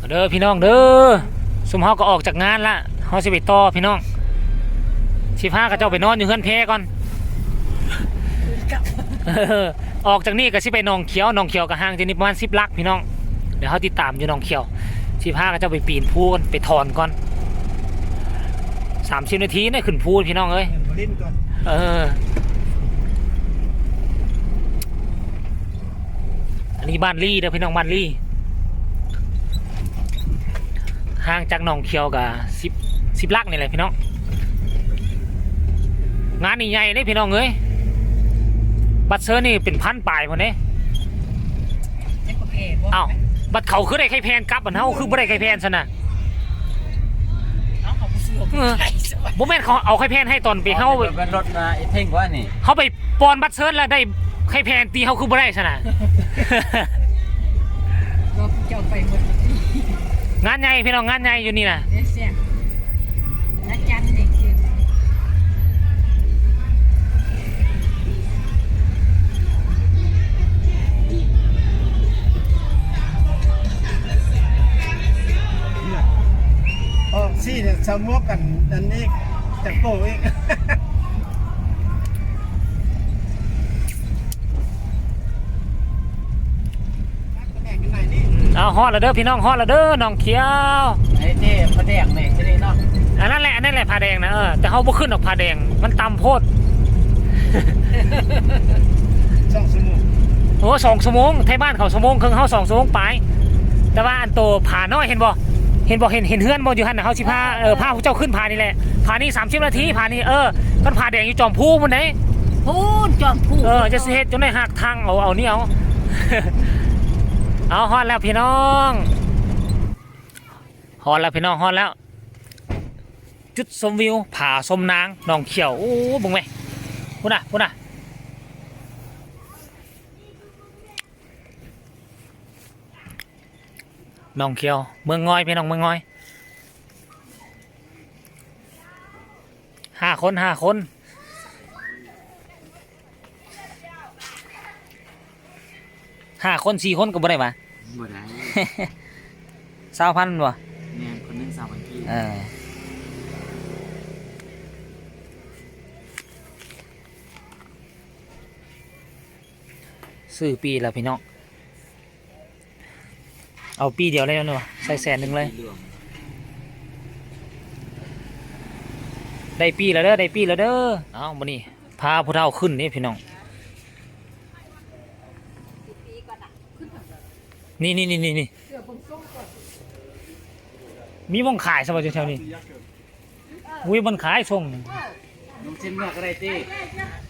เด้อพี่น้องเด้อซุมเฮาก็ออกจากงานละเฮาสิไปต่อพี่น้องสิพากับเจ้าไปนอนอยู่เฮือนแพก่อนออกจากนี่ก็สิไปหนองเขียวหนองเขียวก็ห่างจากนี่ประมาณ10 ลักพี่น้องเดี๋ยวเฮาติดตามอยู่หนองเขียวสิพากับเจ้าไปปีนภูกันไปถอนก่อน30 นาทีได้ขึ้นภูพี่น้องเอ้ยอันนี้บ้านลี่เด้อพี่น้องบ้านลี่ห่างจากหนองเขียวกับ10 ลักนี่แหละพี่น้องงานนี่ใหญ่เลยพี่น้องเอ้ยบัตรเซอร์นี่เป็นพันปลายพอนี้อ้าวบัตรเขาคือได้ไข่แพนกลับอันเฮาคือบ่ได้ไข่แพนซะนะบ่แม่นเขาเอาไข่แพนให้ตอนไปเฮาเป็นรถมาไอ้เท่งว่านี่เฮาไปปอนบัตรเซอร์แล้วได้ไข่แพนตีเฮาคือบ่ได้ซะนะงานใหญ่พี่น้องงานใหญ่อยู่นี่นะซี่เนี่ยสมวกกันอันนี้แต่โป้เองเอาฮอดแล้วเด้อพี่น้องฮอดแล้วเด้อน้องเขียวไอ้เจ๊พระแดงนี่ที่นี่เนาะอันนั้นแหละผ้าแดงนะแต่เขาบ่ขึ้นออกผ้าแดงมันต่ำโพด2 ชั่วโมงโอ้2 ชั่วโมงไทยบ้านเขา1 ชั่วโมงครึ่งเฮา2 ชั่วโมงไปแต่ว่าอันโตผ่าน้อยเห็นบ่เห็นเฮือนบ่อยู่หั่นน่ะเฮาสิพาพาผู้เจ้าขึ้นผานี่แหละผานี่30 นาทีผานี่มันผาแดงอยู่จอมพูมันไหนพูนจอมพูจะสิเฮ็ดจนได้หักทางเอานี่เอา เอาฮอดแล้วพี่น้องฮอดแล้วพี่น้องฮอดแล้วจุดชมวิวผาชมนางหนองเขียวโอ้บึงแม่พุ่นน่ะหนองเขียวเมืองงอยพี่น้องเมืองงอย5 คน 5 คน5 คน 4 คนก็บ่ได้ปะบ่ได้20,000บ่แม่คนนึง20,000พี่ซื้อปีแล้วพี่น้องเอาปีเดียวเลยเนาะใส่100,000เลยได้ปีแล้วเด้อเอามานี่พาผู้เฒ่าขึ้นนี่พี่น้องนี่มีวงขายสบายแถวนี้วิวมันขายส่งลุงเส้นเมื่อก็ได้เจ๊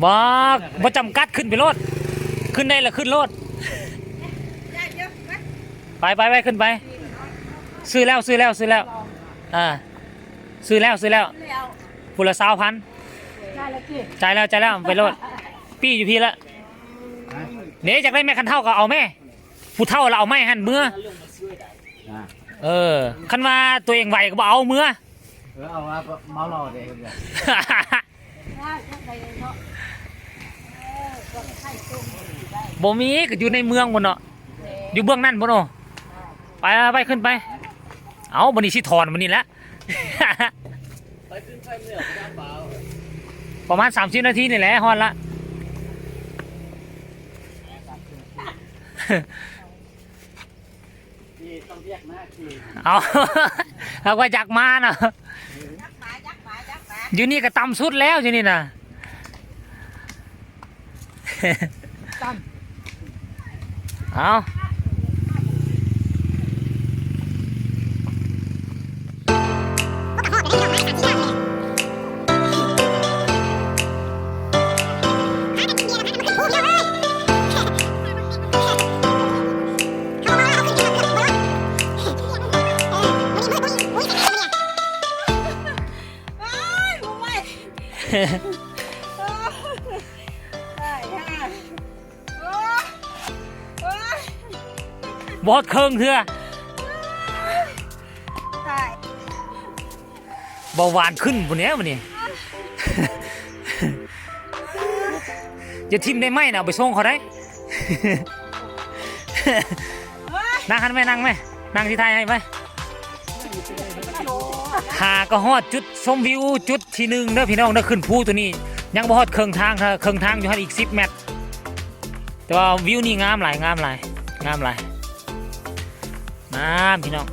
บ่จำกัดขึ้นไปรถขึ้นได้ละขึ้นรถไปขึ้นไปซื้อแล้วซื้อแล้วผู้ละ20,000จ่ายแล้วไปรถปี้อยู่พี่ละเนี่ยจากได้แม่คันเท่าก็เอาแม่ผู้เท่าเราเอาไม่หันเมื่อคันว่าตัวเองไหวก็บ่เอาเมื่อเอาว่าเมาหล่อเด้บ่มีก็อยู่ในเมืองบ่เนาะอยู่เบื้องนั่นบ่เนาะไปขึ้นไปเอาบัดนี้สิถอนบัดนี้ละไปขึ้นไปเมื่อเปล่าประมาณ30 นาทีนี่แหละฮอดละต้องเรียกนะเอาก็จักมาเนาะอยู่นี่ก็ต่ำสุดแล้วอยู่นี่นะเอาบอสเคิงเถอะเบาหวานขึ้นบนนี้วันนี้จะทิมได้ไหมนะเอาไปส่งเขาได้นั่งหันไหมนั่งไหม นั่งที่ไทยให้ไหมหาก็ฮอดจุดชมวิวจุดที่หนึ่งเด้อพี่น้องเด้อขึ้นภูตัวนี้ยังบ่ฮอดครึ่งทางถ้าครึ่งทางอยู่หันอีก10 เมตรแต่ว่าวิวนี่งามหลายงามหลายงามหลายงามพี่น้อง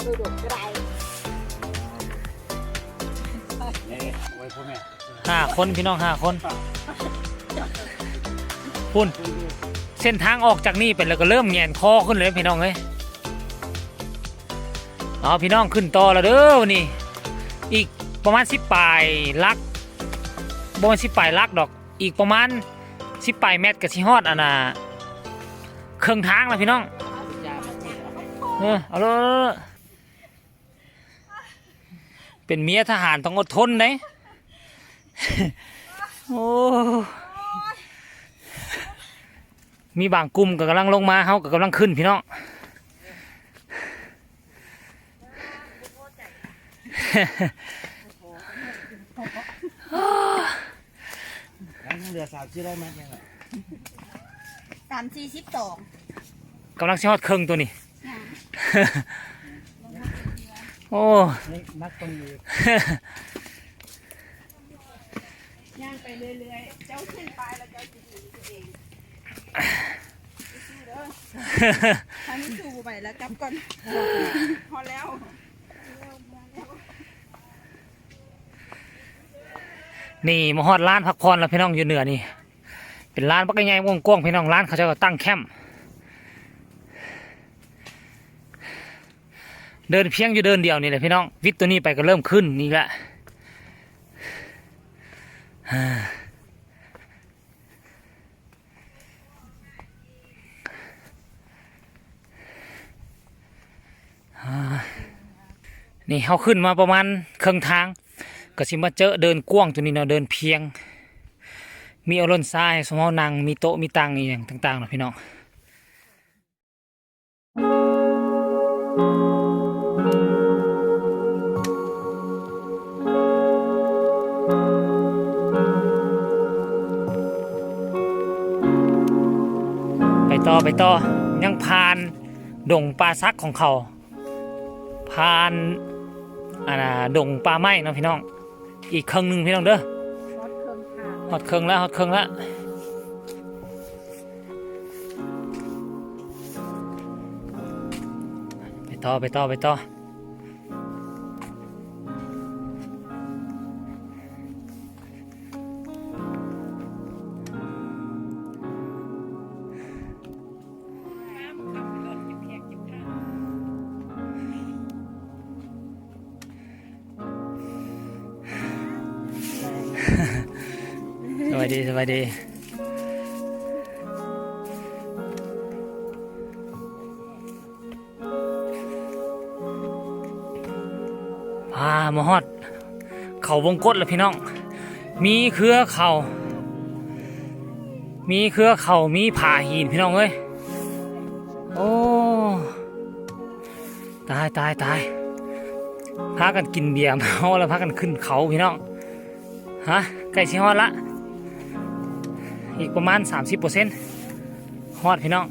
ดูดกระไร ไว้พ่อแม่ 5 คนพี่น้อง5 คนพุ่นเส้นทางออกจากนี่เป็นแล้วก็เริ่มแงนคอขึ้นเลยพี่น้องเอ้ยเอาพี่น้องขึ้นต่อแล้วเด้อวันนี้อีกประมาณ10 ปลายลักบ่แม่น10 ปลายลักดอกอีกประมาณ10 ปลายเมตรก็สิฮอดอันน่ะครึ่งทางแล้วพี่น้องเอาเลยเป็นเมียทหารต้องอดทนเด้ โอ้มีบางกลุ่มก็กำลังลงมาเฮาก็กำลังขึ้นพี่น้อง เหลือ30ได้มั้ยยังไง 342 กำลังสิฮอดครึ่งตัวนี้ โอ้ นี่นักตรงนี้ ย่างไปเรื่อยๆเจ้าขึ้นไปแล้วเจ้าจะดูตัวเองสู้เด้อถ้าไม่สู้ไปแล้วกลับก่อนพอแล้ว นี่มาฮอดร้านพักผ่อนแล้วพี่น้องอยู่เหนือนี่เป็นร้านปักใหญ่ๆกว้างๆพี่น้องร้านเขาจะตั้งแคมป์เดินเพียงอยู่เดินเดียวนี่แหละพี่น้องวิทย์ตัวนี้ไปก็เริ่มขึ้นนี่แหละนี่เขาขึ้นมาประมาณครึ่งทางก็สิมาเจอเดินกว้างตัวนี้เนาะเดินเพียงมีอารมณ์ทรายสมอนังมีโต๊ะมีตังนี่อย่างต่างๆเนาะพี่น้องไปต่อยังผ่านดงป่าซักของเขาผ่านดงป่าไม้เนาะพี่น้องอีกครึ่งหนึ่งพี่น้องเด้อฮอดครึ่งแล้วไปต่อสวัสดีมาฮอดเขาวงกตแล้วพี่น้องมีเครือเขามีผาหินพี่น้องเอ้ยโอ้ตายพากันกินเบียร์เมาแล้วพากันขึ้นเขาพี่น้องฮะใกล้สิฮอดละอีกประมาณ 30%ฮอดพี่น้อง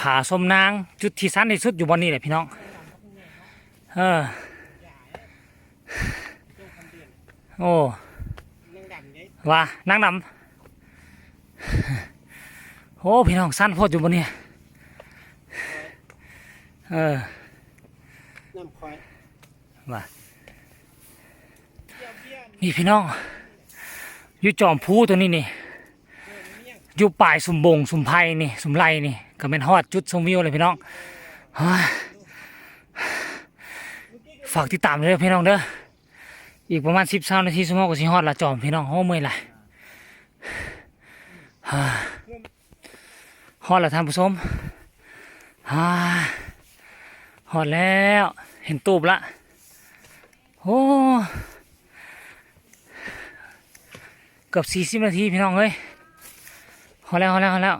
ผาสมนางจุดที่สั้นที่สุดอยู่บนนี้แหละพี่น้องโอ้ว่านั่งดำโอ้พี่น้องสั้นโพดอยู่บนนี้น้ำควาย ว่านี่พี่น้องอยู่จอมพูตัวนี้นี่อยู่ป่ายสุ่มบงสุ่มไผ่นี่สุ่มไรนี่ก็เป็นฮอดจุดชมวิวเลยพี่น้องฝากติดตามเลยพี่น้องเด้ออีกประมาณ10 นาทีชั่วโมงก็สิฮอดละจอมพี่น้องโอ้เมื่อยละฮอดละท่านผู้ชมฮอดแล้วเห็นตูบละโอ้เกือบ40 นาทีพี่น้องเฮ้ยฮอดแล้ว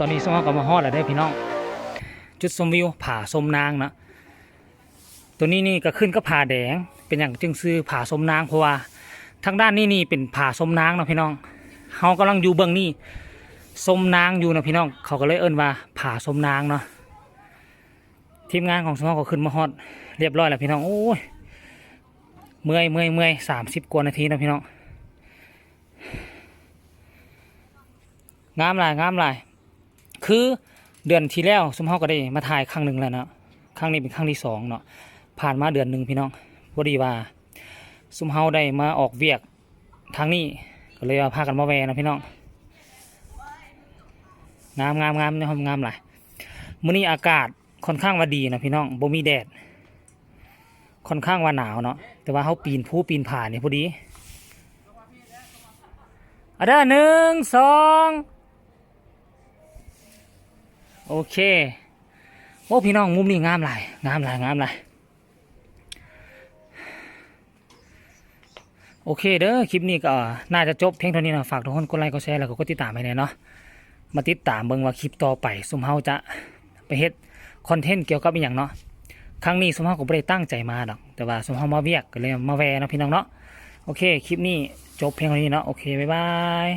ตอนนี้สมเฮาก็มาฮอดแล้วเด้อพี่น้องจุดชมวิวผาสมนางนะตัวนี้นี่ก็ขึ้นก็ผาแดงเป็นอย่างจึงซื้อผาสมนางเพราะว่าทางด้านนี้นี่เป็นผาสมนางเนาะพี่น้องเฮากำลังอยู่เบื้องนี้สมนางอยู่นะพี่น้องเขาก็เลยเอิ้นว่าผาสมนางเนาะทีมงานของสมเฮาก็ขึ้นมาฮอดเรียบร้อยแล้วพี่น้องโอ้ยเมื่อย30 กว่านาทีนะพี่น้องงามหลายคือเดือนที่แล้วสมเฮาก็ได้มาถ่ายครั้งหนึ่งแล้วเนาะครั้งนี้เป็นครั้งที่2เนาะผ่านมาเดือนหนึ่งพี่น้องพอดีว่าสมเฮาได้มาออกเวียกทางนี้ก็เลยพากันมาแวนะพี่น้องงามในห้องงามหลายมื้อนี้อากาศค่อนข้างว่าดีนะพี่น้องบ่มีแดดค่อนข้างว่าหนาวเนาะแต่ว่าเฮาปีนผู้ปีนผานี่พอดีเอาเด้อ1 2โอเคโอ้พี่น้องมุมนี้งามหลายโอเคเด้อคลิปนี้ก็น่าจะจบเพียงเท่านี้นะฝากทุกคนกดไลค์กดแชร์แล้วก็กดติดตามให้แน่เนาะมาติดตามเบิ่งว่าคลิปต่อไปซุมเฮาจะไปเฮ็ดคอนเทนต์เกี่ยวกับอีหยังเนาะครั้งนี้ซุมเฮาก็บ่ได้ตั้งใจมาดอกแต่ว่าซุมเฮามาเวียกก็เลยมาแวะเนาะพี่น้องเนาะโอเคคลิปนี้จบเพียงเท่านี้เนาะโอเคบ๊ายบาย